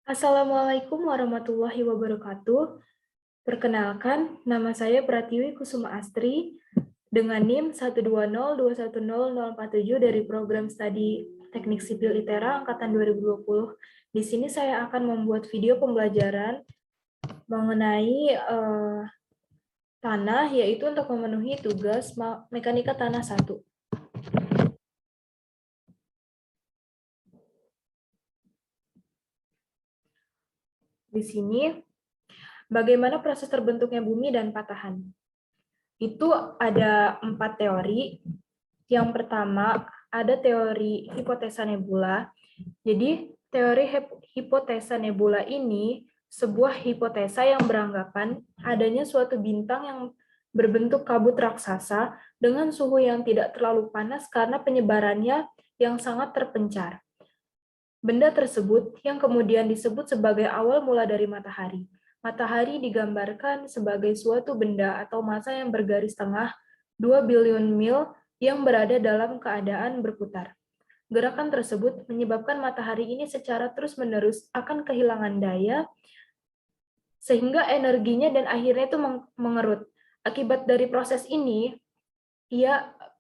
Assalamualaikum warahmatullahi wabarakatuh. Perkenalkan, nama saya Pratiwi Kusuma Astri dengan NIM 120210047 dari program studi Teknik Sipil ITERA angkatan 2020. Di sini saya akan membuat video pembelajaran mengenai tanah, yaitu untuk memenuhi tugas mekanika tanah 1. Di sini, bagaimana proses terbentuknya bumi dan patahan. Itu ada 4 teori. Yang pertama, ada teori hipotesa nebula. Jadi, teori hipotesa nebula ini sebuah hipotesa yang beranggapan adanya suatu bintang yang berbentuk kabut raksasa dengan suhu yang tidak terlalu panas karena penyebarannya yang sangat terpencar. Benda tersebut yang kemudian disebut sebagai awal mula dari matahari. Matahari digambarkan sebagai suatu benda atau massa yang bergaris tengah 2 billion mil yang berada dalam keadaan berputar. Gerakan tersebut menyebabkan matahari ini secara terus-menerus akan kehilangan daya, sehingga energinya dan akhirnya itu mengerut. Akibat dari proses ini,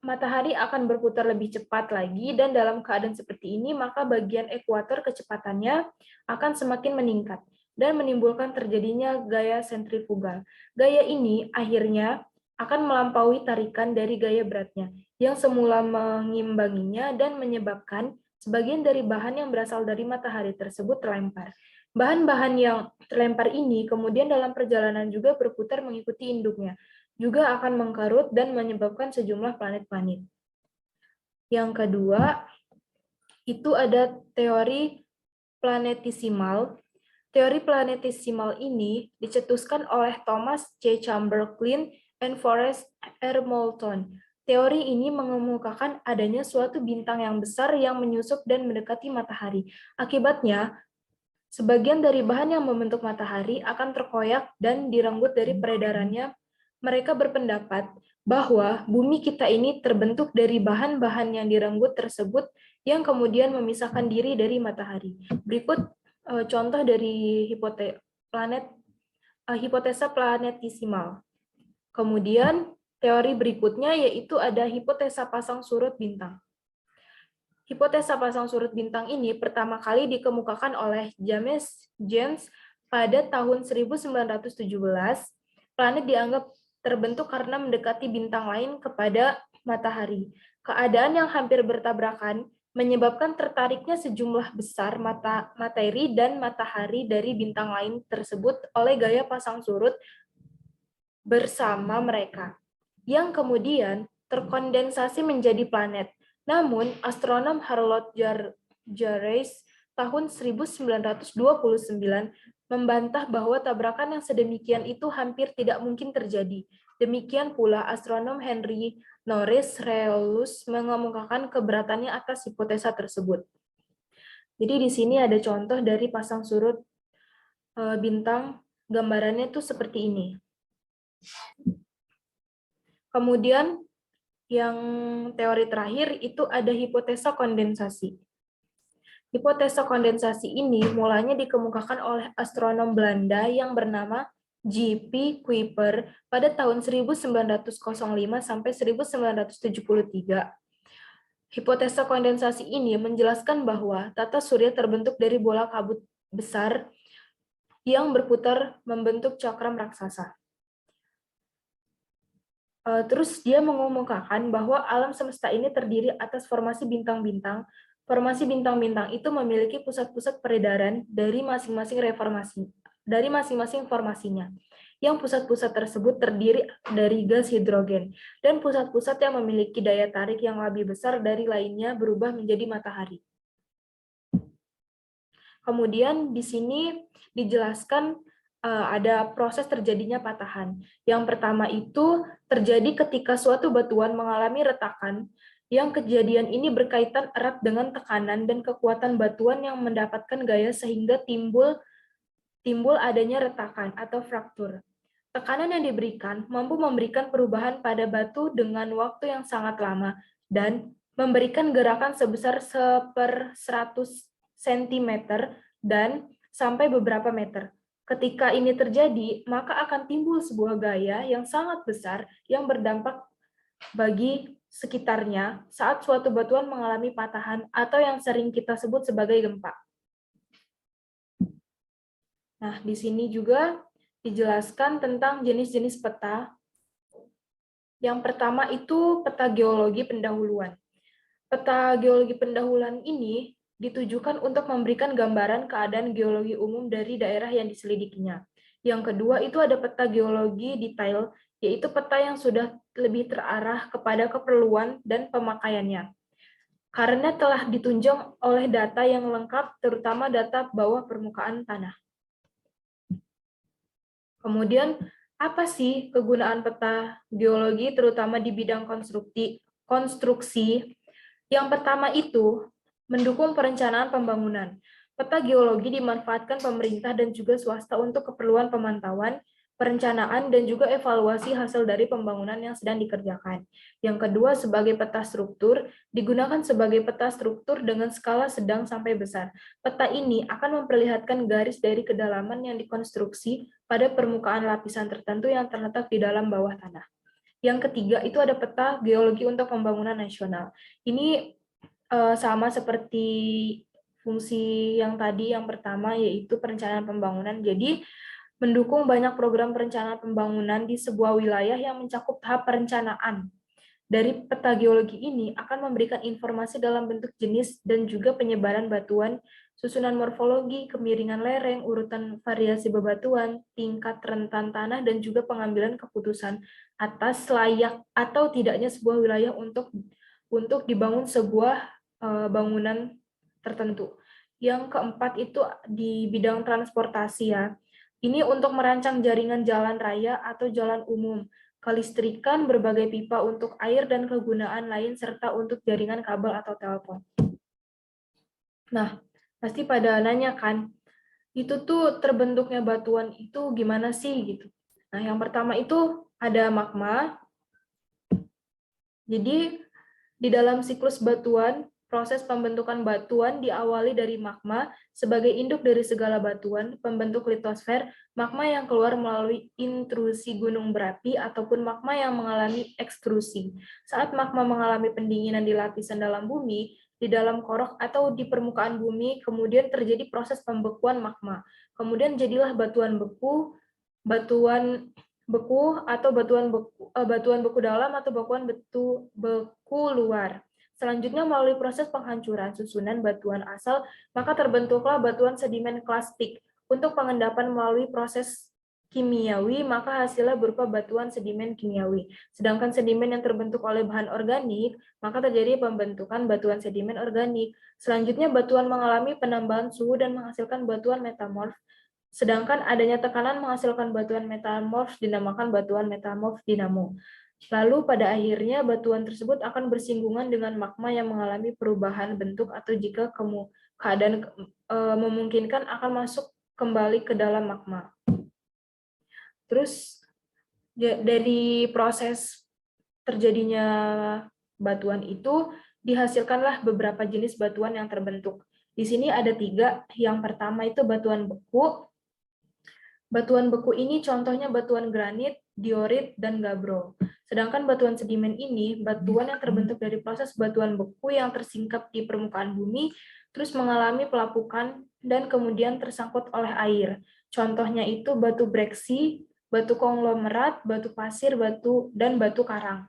matahari akan berputar lebih cepat lagi, dan dalam keadaan seperti ini, maka bagian ekuator kecepatannya akan semakin meningkat dan menimbulkan terjadinya gaya sentrifugal. Gaya ini akhirnya akan melampaui tarikan dari gaya beratnya, yang semula mengimbanginya dan menyebabkan sebagian dari bahan yang berasal dari matahari tersebut terlempar. Bahan-bahan yang terlempar ini kemudian dalam perjalanan juga berputar mengikuti induknya, juga akan mengkerut dan menyebabkan sejumlah planet-planet. Yang kedua, itu ada teori planetesimal. Teori planetesimal ini dicetuskan oleh Thomas C. Chamberlain and Forrest R. Moulton. Teori ini mengemukakan adanya suatu bintang yang besar yang menyusup dan mendekati matahari. Akibatnya, sebagian dari bahan yang membentuk matahari akan terkoyak dan direnggut dari peredarannya. Mereka berpendapat bahwa bumi kita ini terbentuk dari bahan-bahan yang direnggut tersebut yang kemudian memisahkan diri dari matahari. Berikut contoh dari hipotesa planetesimal. Kemudian teori berikutnya yaitu ada hipotesa pasang surut bintang. Hipotesa pasang surut bintang ini pertama kali dikemukakan oleh James pada tahun 1917. Planet dianggap terbentuk karena mendekati bintang lain kepada matahari. Keadaan yang hampir bertabrakan menyebabkan tertariknya sejumlah besar materi dan matahari dari bintang lain tersebut oleh gaya pasang surut bersama mereka, yang kemudian terkondensasi menjadi planet. Namun, astronom Harold Jarreau tahun 1929 membantah bahwa tabrakan yang sedemikian itu hampir tidak mungkin terjadi. Demikian pula astronom Henry Norris Raeus mengemukakan keberatannya atas hipotesa tersebut. Jadi di sini ada contoh dari pasang surut bintang, gambarannya tuh seperti ini. Kemudian yang teori terakhir itu ada hipotesa kondensasi. Hipotesa kondensasi ini mulanya dikemukakan oleh astronom Belanda yang bernama J.P. Kuiper pada tahun 1905 sampai 1973. Hipotesa kondensasi ini menjelaskan bahwa tata surya terbentuk dari bola kabut besar yang berputar membentuk cakram raksasa. Terus dia mengemukakan bahwa alam semesta ini terdiri atas formasi bintang-bintang. Formasi bintang-bintang itu memiliki pusat-pusat peredaran dari masing-masing formasinya. Yang pusat-pusat tersebut terdiri dari gas hidrogen, dan pusat-pusat yang memiliki daya tarik yang lebih besar dari lainnya berubah menjadi matahari. Kemudian di sini dijelaskan ada proses terjadinya patahan. Yang pertama itu terjadi ketika suatu batuan mengalami retakan, yang kejadian ini berkaitan erat dengan tekanan dan kekuatan batuan yang mendapatkan gaya sehingga timbul adanya retakan atau fraktur. Tekanan yang diberikan mampu memberikan perubahan pada batu dengan waktu yang sangat lama dan memberikan gerakan sebesar 1/100 cm dan sampai beberapa meter. Ketika ini terjadi, maka akan timbul sebuah gaya yang sangat besar yang berdampak bagi sekitarnya saat suatu batuan mengalami patahan atau yang sering kita sebut sebagai gempa. Nah, di sini juga dijelaskan tentang jenis-jenis peta. Yang pertama itu peta geologi pendahuluan. Peta geologi pendahuluan ini ditujukan untuk memberikan gambaran keadaan geologi umum dari daerah yang diselidikinya. Yang kedua itu ada peta geologi detail, yaitu peta yang sudah lebih terarah kepada keperluan dan pemakaiannya. Karena telah ditunjang oleh data yang lengkap, terutama data bawah permukaan tanah. Kemudian, apa sih kegunaan peta geologi, terutama di bidang konstruksi? Yang pertama itu, mendukung perencanaan pembangunan. Peta geologi dimanfaatkan pemerintah dan juga swasta untuk keperluan pemantauan, perencanaan, dan juga evaluasi hasil dari pembangunan yang sedang dikerjakan. Yang kedua, sebagai peta struktur, digunakan sebagai peta struktur dengan skala sedang sampai besar. Peta ini akan memperlihatkan garis dari kedalaman yang dikonstruksi pada permukaan lapisan tertentu yang terletak di dalam bawah tanah. Yang ketiga, itu ada peta geologi untuk pembangunan nasional. Ini sama seperti fungsi yang tadi, yang pertama yaitu perencanaan pembangunan. Jadi, mendukung banyak program perencanaan pembangunan di sebuah wilayah yang mencakup tahap perencanaan. Dari peta geologi ini akan memberikan informasi dalam bentuk jenis dan juga penyebaran batuan, susunan morfologi, kemiringan lereng, urutan variasi bebatuan, tingkat rentan tanah, dan juga pengambilan keputusan atas layak atau tidaknya sebuah wilayah untuk dibangun sebuah bangunan tertentu. Yang keempat itu di bidang transportasi ya. Ini untuk merancang jaringan jalan raya atau jalan umum, kelistrikan, berbagai pipa untuk air, dan kegunaan lain, serta untuk jaringan kabel atau telepon. Nah, pasti pada nanya kan, itu tuh terbentuknya batuan itu gimana sih gitu. Nah, yang pertama itu ada magma. Jadi, di dalam siklus batuan, proses pembentukan batuan diawali dari magma sebagai induk dari segala batuan, pembentuk litosfer, magma yang keluar melalui intrusi gunung berapi, ataupun magma yang mengalami ekstrusi. Saat magma mengalami pendinginan di lapisan dalam bumi, di dalam korok atau di permukaan bumi, kemudian terjadi proses pembekuan magma. Kemudian jadilah batuan beku, batuan beku atau batuan beku dalam atau beku luar. Selanjutnya melalui proses penghancuran susunan batuan asal, maka terbentuklah batuan sedimen klastik. Untuk pengendapan melalui proses kimiawi, maka hasilnya berupa batuan sedimen kimiawi. Sedangkan sedimen yang terbentuk oleh bahan organik, maka terjadi pembentukan batuan sedimen organik. Selanjutnya batuan mengalami penambahan suhu dan menghasilkan batuan metamorf. Sedangkan adanya tekanan menghasilkan batuan metamorf dinamakan batuan metamorf dinamo. Lalu pada akhirnya batuan tersebut akan bersinggungan dengan magma yang mengalami perubahan bentuk atau jika keadaan memungkinkan akan masuk kembali ke dalam magma. Terus dari proses terjadinya batuan itu dihasilkanlah beberapa jenis batuan yang terbentuk. Di sini ada 3. Yang pertama itu batuan beku. Batuan beku ini contohnya batuan granit, diorit, dan gabbro. Sedangkan batuan sedimen ini, batuan yang terbentuk dari proses batuan beku yang tersingkap di permukaan bumi, terus mengalami pelapukan, dan kemudian tersangkut oleh air. Contohnya itu batu breksi, batu konglomerat, batu pasir, dan batu karang.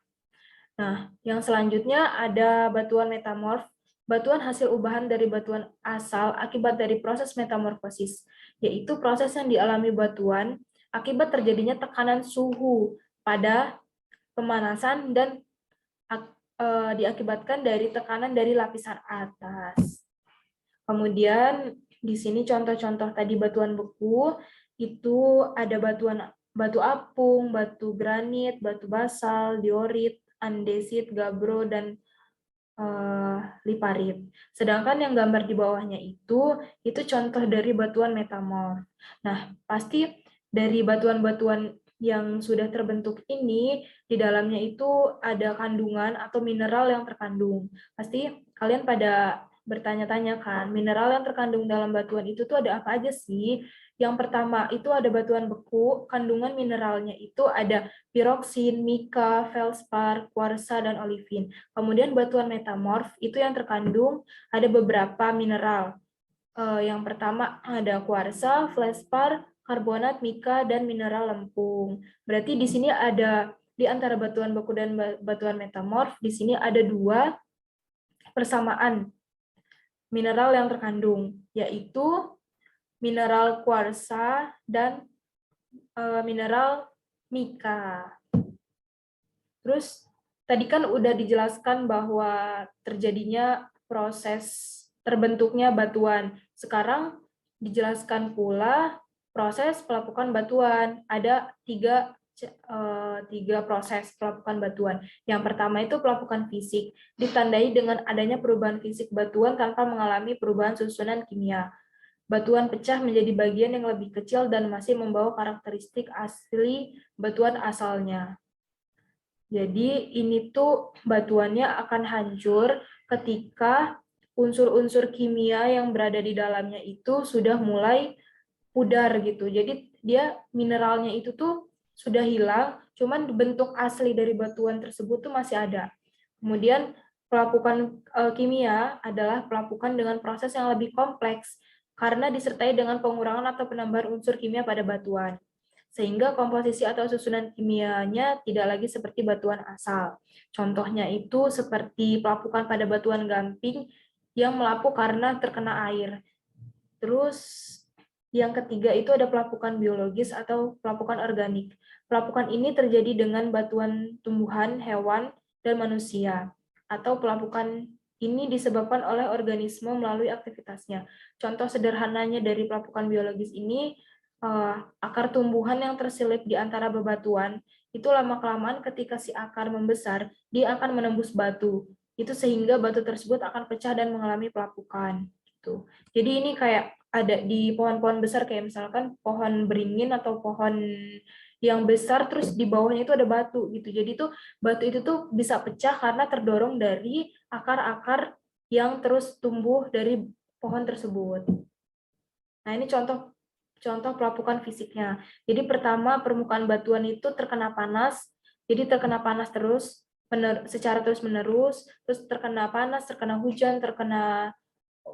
Nah, yang selanjutnya ada batuan metamorf, batuan hasil ubahan dari batuan asal akibat dari proses metamorfosis, yaitu proses yang dialami batuan akibat terjadinya tekanan suhu pada pemanasan dan diakibatkan dari tekanan dari lapisan atas. Kemudian di sini contoh-contoh tadi batuan beku itu ada batu apung, batu granit, batu basal, diorit, andesit, gabbro, dan liparit. Sedangkan yang gambar di bawahnya itu contoh dari batuan metamorf. Nah, pasti dari batuan-batuan yang sudah terbentuk ini, di dalamnya itu ada kandungan atau mineral yang terkandung. Pasti kalian pada bertanya-tanya kan, mineral yang terkandung dalam batuan itu tuh ada apa aja sih? Yang pertama itu ada batuan beku, kandungan mineralnya itu ada piroksin, mika, feldspar, kuarsa, dan olivin. Kemudian batuan metamorf itu yang terkandung ada beberapa mineral. Yang pertama ada kuarsa, feldspar, karbonat, mika, dan mineral lempung. Berarti di sini ada di antara batuan beku dan batuan metamorf, di sini ada dua persamaan mineral yang terkandung, yaitu mineral kuarsa dan mineral mika. Terus tadi kan udah dijelaskan bahwa terjadinya proses terbentuknya batuan. Sekarang dijelaskan pula proses pelapukan batuan. Ada tiga proses pelapukan batuan. Yang pertama itu pelapukan fisik, ditandai dengan adanya perubahan fisik batuan tanpa mengalami perubahan susunan kimia. Batuan pecah menjadi bagian yang lebih kecil dan masih membawa karakteristik asli batuan asalnya. Jadi ini tuh batuannya akan hancur ketika unsur-unsur kimia yang berada di dalamnya itu sudah mulai pudar gitu. Jadi dia mineralnya itu tuh sudah hilang, cuman bentuk asli dari batuan tersebut tuh masih ada. Kemudian pelapukan kimia adalah pelapukan dengan proses yang lebih kompleks karena disertai dengan pengurangan atau penambahan unsur kimia pada batuan. Sehingga komposisi atau susunan kimianya tidak lagi seperti batuan asal. Contohnya itu seperti pelapukan pada batuan gamping yang melapuk karena terkena air. Terus yang ketiga itu ada pelapukan biologis atau pelapukan organik. Pelapukan ini terjadi dengan batuan tumbuhan, hewan, dan manusia. Atau pelapukan ini disebabkan oleh organisme melalui aktivitasnya. Contoh sederhananya dari pelapukan biologis ini, akar tumbuhan yang terselip di antara bebatuan, itu lama-kelamaan ketika si akar membesar, dia akan menembus batu. Itu sehingga batu tersebut akan pecah dan mengalami pelapukan. Gitu. Jadi ini kayak ada di pohon-pohon besar kayak misalkan pohon beringin atau pohon yang besar terus di bawahnya itu ada batu gitu. Jadi tuh batu itu tuh bisa pecah karena terdorong dari akar-akar yang terus tumbuh dari pohon tersebut. Nah, ini contoh pelapukan fisiknya. Jadi pertama permukaan batuan itu terkena panas, jadi terkena panas terus secara terus-menerus, terus terkena panas, terkena hujan, terkena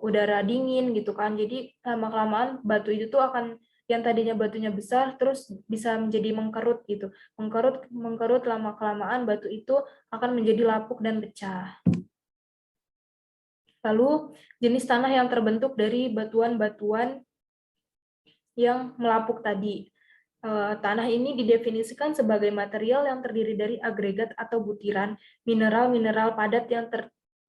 udara dingin gitu kan. Jadi lama-kelamaan batu itu tuh akan yang tadinya batunya besar terus bisa menjadi mengkerut gitu. Mengkerut lama-kelamaan batu itu akan menjadi lapuk dan pecah. Lalu jenis tanah yang terbentuk dari batuan-batuan yang melapuk tadi. Tanah ini didefinisikan sebagai material yang terdiri dari agregat atau butiran mineral-mineral padat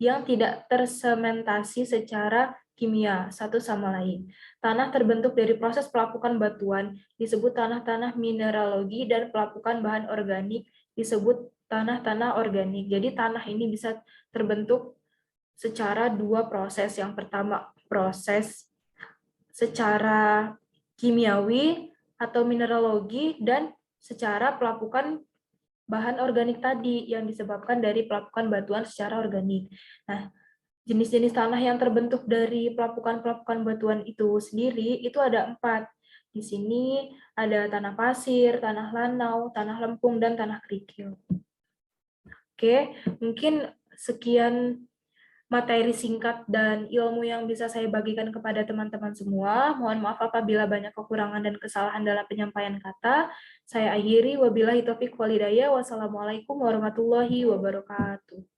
yang tidak tersementasi secara kimia satu sama lain. Tanah terbentuk dari proses pelapukan batuan disebut tanah-tanah mineralogi dan pelapukan bahan organik disebut tanah-tanah organik. Jadi tanah ini bisa terbentuk secara dua proses. Yang pertama proses secara kimiawi atau mineralogi dan secara pelapukan bahan organik tadi yang disebabkan dari pelapukan batuan secara organik. Nah, jenis-jenis tanah yang terbentuk dari pelapukan-pelapukan batuan itu sendiri itu ada 4. Di sini ada tanah pasir, tanah lanau, tanah lempung, dan tanah kerikil. Oke, mungkin sekian materi singkat dan ilmu yang bisa saya bagikan kepada teman-teman semua. Mohon maaf apabila banyak kekurangan dan kesalahan dalam penyampaian kata. Saya akhiri, wabillahi taufiq wal hidayah. Wassalamualaikum warahmatullahi wabarakatuh.